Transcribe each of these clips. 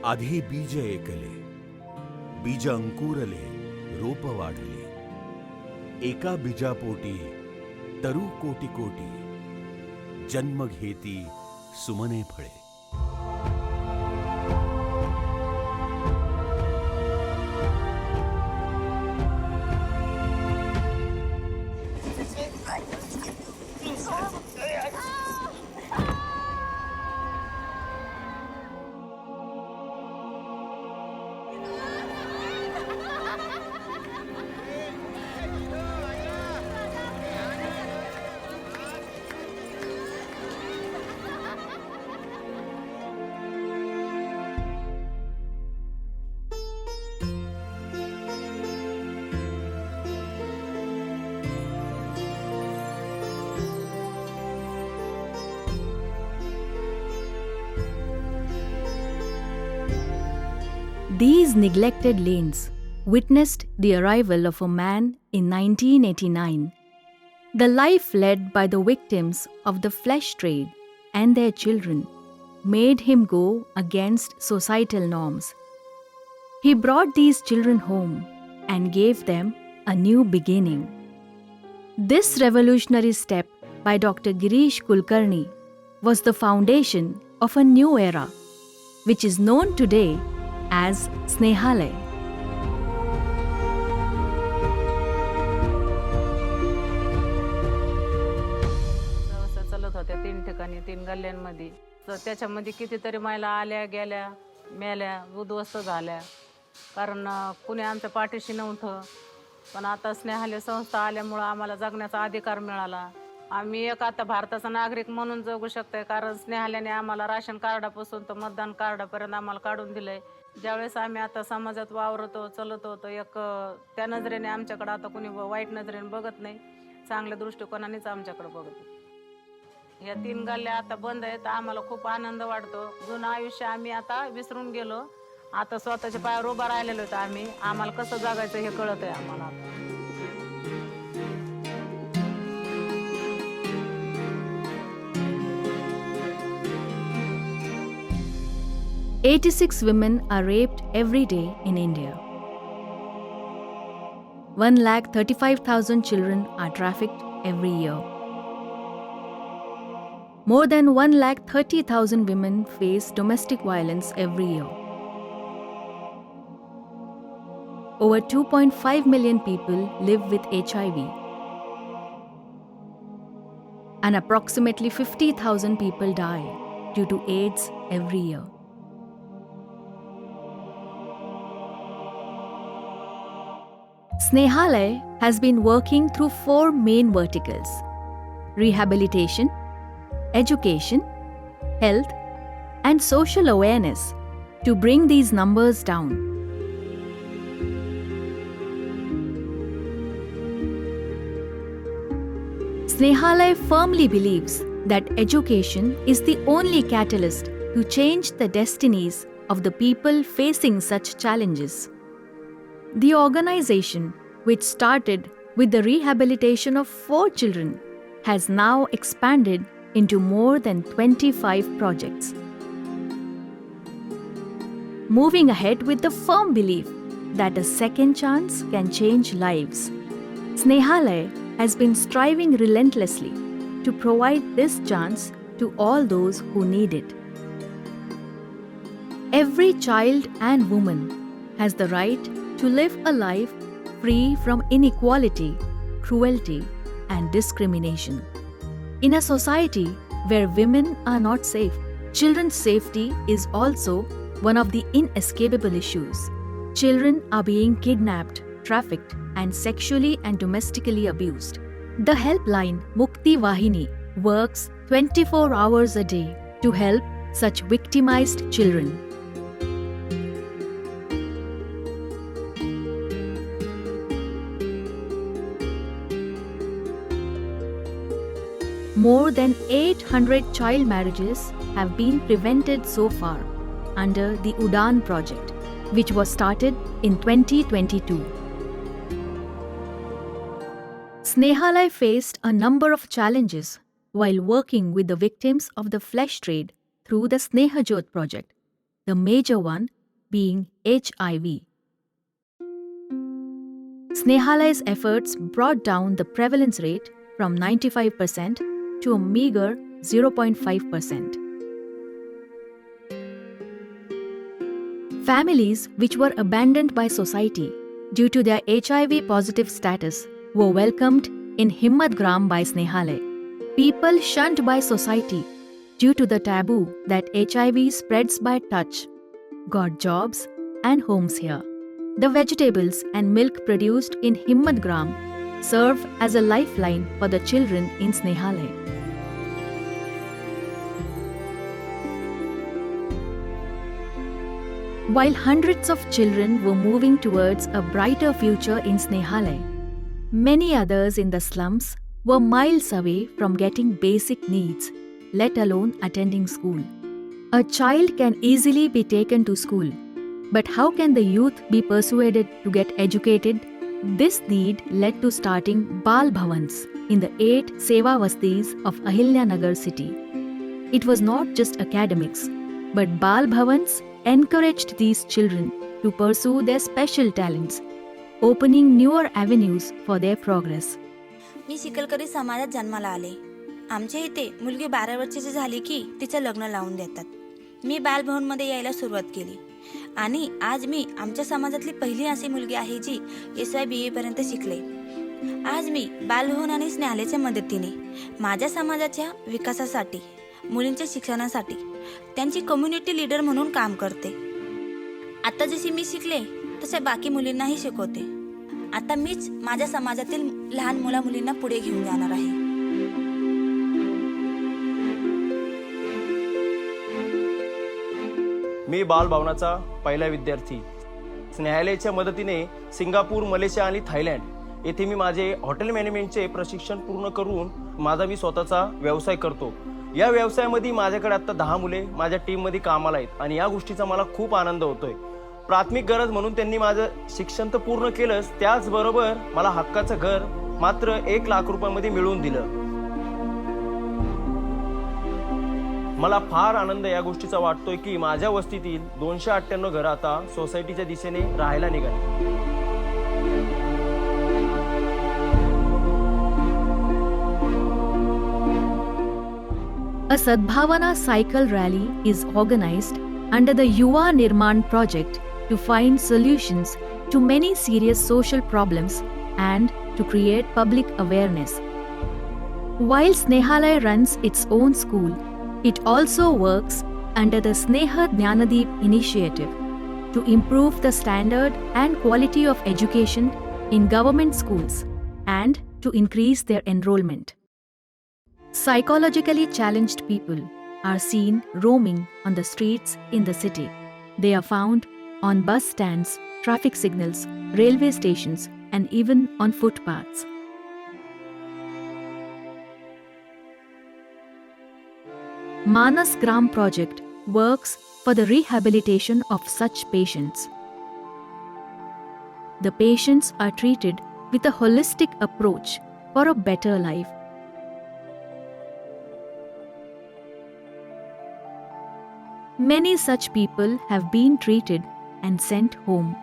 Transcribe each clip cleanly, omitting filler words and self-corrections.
आधी बीज एकले, बीज अंकुरले, रोप वाढले. एका बीजापोटी तरु कोटी कोटी, जन्म घेती सुमने फळे. These neglected lanes witnessed the arrival of a man in 1989. The life led by the victims of the flesh trade and their children made him go against societal norms. He brought these children home and gave them a new beginning. This revolutionary step by Dr. Girish Kulkarni was the foundation of a new era, which is known today as Snehalaya. चलत होत्या 3 ठिकाणी 3 गल्ल्यांमध्ये. तर त्याच्यामध्ये कितीतरी महिला आल्या गेल्या, मेल्या, उद्ध्वस्त झाल्या, कारण कुणी आमच्या पाठीशी नव्हतं. पण आता स्नेहालय संस्था आल्यामुळं आम्हाला जगण्याचा अधिकार मिळाला. आम्ही एक आता भारताचा नागरिक म्हणून जगू शकतोय, कारण स्नेहालयाने आम्हाला राशन कार्डापासून तर मतदान कार्डापर्यंत आम्हाला काढून दिलंय. ज्यावेळेस आम्ही आता समाजात वावरतो, चलत होतो, एक त्या नजरेने आमच्याकडे आता कुणी वाईट नजरेने बघत नाही, चांगल्या दृष्टिकोनानेच आमच्याकडे बघतो. या 3 गल्ल्या आता बंद आहेत. आम्हाला खूप आनंद वाटतो. जुनं आयुष्य आम्ही आता विसरून गेलो. आता स्वतःच्या पायावर उभा राहिलेलो होतो आम्ही. आम्हाला कसं जगायचं हे कळत आहे आम्हाला आता. 86 women are raped every day in India. 135,000 children are trafficked every year. More than 130,000 women face domestic violence every year. Over 2.5 million people live with HIV. And approximately 50,000 people die due to AIDS every year. Snehalaya has been working through 4 main verticals: rehabilitation, education, health, and social awareness to bring these numbers down. Snehalaya firmly believes that education is the only catalyst to change the destinies of the people facing such challenges. The organization, which started with the rehabilitation of 4 children, has now expanded into more than 25 projects. Moving ahead with the firm belief that a second chance can change lives, Snehalaya has been striving relentlessly to provide this chance to all those who need it. Every child and woman has the right to live a life free from inequality, cruelty, and discrimination. In a society where women are not safe, children's safety is also one of the inescapable issues. Children are being kidnapped, trafficked, and sexually and domestically abused. The helpline Mukti Vahini works 24 hours a day to help such victimized children. More than 800 child marriages have been prevented so far under the Udaan project, which was started in 2022. Snehalaya faced a number of challenges while working with the victims of the flesh trade through the Snehajot project. The major one being HIV. Snehalay's efforts brought down the prevalence rate from 95% to a meager 0.5%. Families which were abandoned by society due to their HIV positive status were welcomed in Himmatgram by Snehalay. People shunned by society due to the taboo that HIV spreads by touch got jobs and homes here. The vegetables and milk produced in Himmatgram serve as a lifeline for the children in Snehalay. While hundreds of children were moving towards a brighter future in Snehalay, many others in the slums were miles away from getting basic needs, let alone attending school. A child can easily be taken to school, but how can the youth be persuaded to get educated? This need led to starting Bal Bhavans in the 8 Seva Vastis of Ahilyanagar city. It was not just academics, but Bal Bhavans encouraged these children to pursue their special talents, opening newer avenues for their progress. मी चिखलकरी समाजात जन्माला आले. आमच्या इथे मुलगी 12 वर्षाची झाली की तिचं लग्न लावून देतात. मी बालभवनमध्ये यायला सुरुवात केली आणि आज मी आमच्या समाजातली पहिली अशी मुलगी आहे जी SYBA पर्यंत शिकले. आज मी बालभवन आणि स्नेहालयच्या मदतीने माझ्या समाजाच्या विकासासाठी, मुलींच्या शिक्षणासाठी त्यांची कम्युनिटी लीडर म्हणून काम करते. आता जशी मी शिकले तसे बाकी मुलींनाही शिकवते. आता मीच माझ्या समाजातील लहान मुला-मुलींना पुढे घेऊन जाणार आहे. मी बालभवनाचा पहिला विद्यार्थी. स्नेहालयाच्या मदतीने सिंगापूर, मलेशिया आणि थायलंड येथे मी माझे हॉटेल मॅनेजमेंटचे प्रशिक्षण पूर्ण करून माझा मी स्वतःचा व्यवसाय करतो. या व्यवसायामध्ये माझ्याकडे आता 10 मुले माझ्या टीममध्ये कामाला आहेत आणि या गोष्टीचा मला खूप आनंद होतोय. प्राथमिक गरज म्हणून त्यांनी माझं शिक्षण तर पूर्ण केलंच, त्याचबरोबर मला हक्काचं घर मात्र 1 लाख रुपयामध्ये मिळवून दिलं. मला फार आनंद या गोष्टीचा वाटतोय की माझ्या वस्तीतील 298 घरं आता सोसायटीच्या दिशेने राहायला निघाली. A Sadbhavana cycle rally is organized under the Yuva Nirman project to find solutions to many serious social problems and to create public awareness. While Snehalay runs its own school, it also works under the Sneha Jnanadeep initiative to improve the standard and quality of education in government schools and to increase their enrollment. Psychologically challenged people are seen roaming on the streets in the city. They are found on bus stands, traffic signals, railway stations, and even on footpaths. Manas Gram project works for the rehabilitation of such patients. The patients are treated with a holistic approach for a better life. Many such people have been treated and sent home.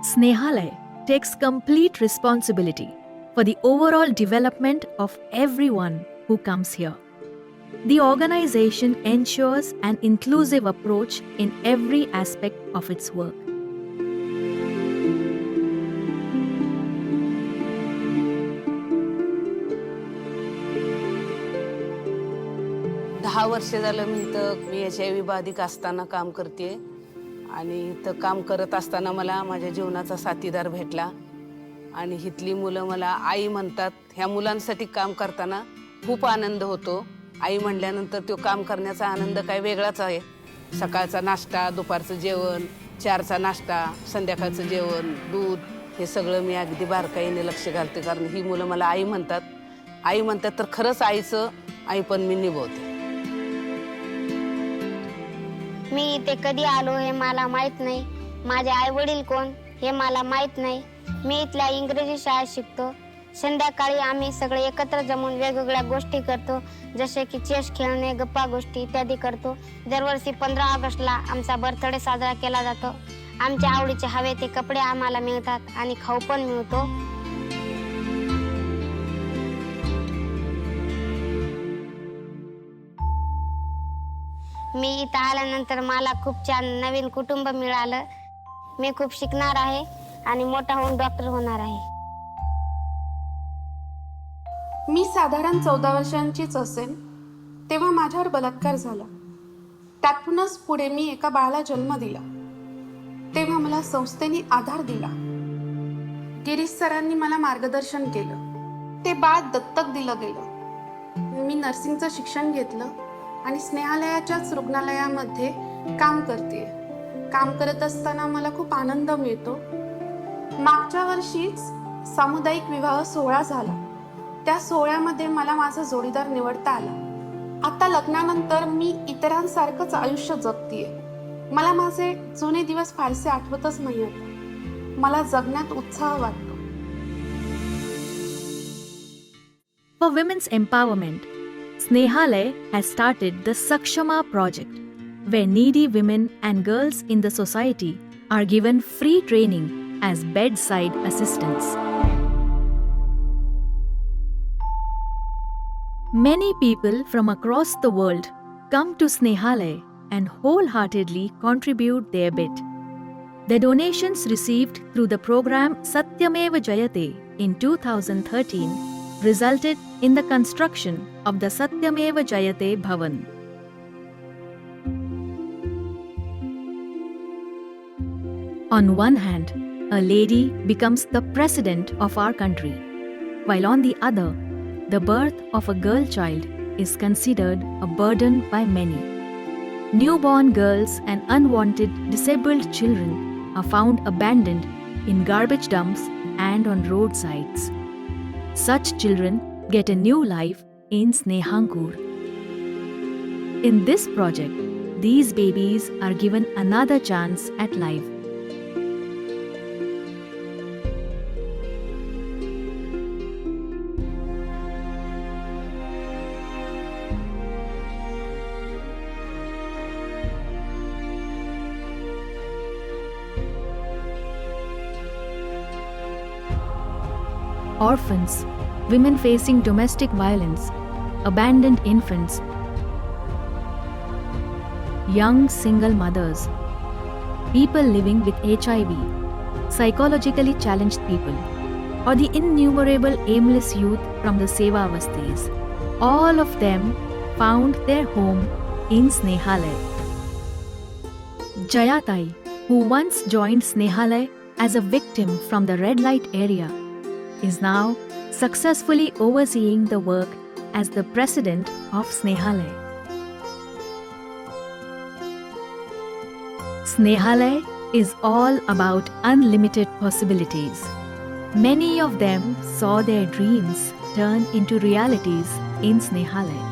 Snehalay takes complete responsibility for the overall development of everyone who comes here. The organization ensures an inclusive approach in every aspect of its work. दहा वर्ष झालं मी HIV बाधित असताना काम करते आणि इथं काम करत असताना मला माझ्या जीवनाचा साथीदार भेटला आणि हितली मुलं मला आई म्हणतात. ह्या मुलांसाठी काम करताना खूप आनंद होतो. आई म्हणल्यानंतर तो काम करण्याचा आनंद काय वेगळाच आहे. सकाळचा नाश्ता, दुपारचं जेवण, 4चा नाश्ता, संध्याकाळचं जेवण, दूध हे सगळं मी अगदी बारकाईने लक्ष घालते कारण ही मुलं मला आई म्हणतात. आई म्हणतात तर खरंच आईचं आई पण मी निभवते. मी इथे कधी आलो हे मला माहित नाही. माझे आई वडील कोण हे मला माहित नाही. मी इथल्या इंग्रजी शाळेत शिकतो. संध्याकाळी आम्ही सगळे एकत्र जमून वेगवेगळ्या गोष्टी करतो, जसे की चेस खेळणे, गप्पा गोष्टी इत्यादी करतो. दरवर्षी 15 ऑगस्टला आमचा बर्थडे साजरा केला जातो. आमच्या आवडीचे हवे ते कपडे आम्हाला मिळतात आणि खाऊ पण मिळतो. मी इथं आल्यानंतर मला खूप छान नवीन कुटुंब मिळालं. मी खूप शिकणार आहे आणि मोठा होऊन डॉक्टर होणार आहे. मी साधारण 14 वर्षांचीच असेल तेव्हा माझ्यावर बलात्कार झाला. त्यातूनच पुढे मी एका बाळाला जन्म दिला. तेव्हा मला संस्थेने आधार दिला. गिरीश सरांनी मला मार्गदर्शन केलं. ते बाळ दत्तक दिलं गेलं. मी नर्सिंगचं शिक्षण घेतलं आणि स्नेहालयाच्याच रुग्णालयामध्ये काम करते. काम करत असताना मला खूप आनंद मिळतो. मागच्या वर्षीच सामुदायिक विवाह सोहळा झाला. त्या सोहळ्यामध्ये मला माझा जोडीदार निवडता आला. आता लग्नानंतर मी इतरांसारखंच आयुष्य जगतीये. मला माझे जुने दिवस फारसे आठवतच नाही आता. मला जगण्यात उत्साह वाटतो. For women's empowerment, Snehalay has started the Sakshama project, where needy women and girls in the society are given free training as bedside assistants. Many people from across the world come to Snehalay and wholeheartedly contribute their bit. The donations received through the program Satyameva Jayate in 2013 resulted in the construction of the Satyameva Jayate Bhavan. On one hand, a lady becomes the president of our country, while on the other, the birth of a girl child is considered a burden by many. Newborn girls and unwanted disabled children are found abandoned in garbage dumps and on roadsides. Such children get a new life in Snehankur. In this project, these babies are given another chance at life. Orphans, women facing domestic violence, abandoned infants, young single mothers, people living with HIV, psychologically challenged people, or the innumerable aimless youth from the Seva Vastis. All of them found their home in Snehalay. Jayatai, who once joined Snehalay as a victim from the red light area, is now successfully overseeing the work as the president of Snehalay. Snehalay is all about unlimited possibilities. Many of them saw their dreams turn into realities in Snehalay.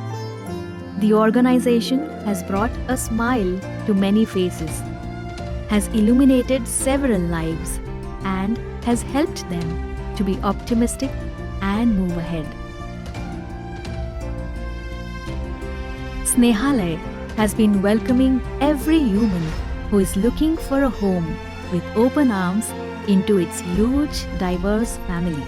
The organization has brought a smile to many faces, has illuminated several lives, and has helped them to be optimistic and move ahead. Snehalay has been welcoming every human who is looking for a home with open arms into its huge, diverse family.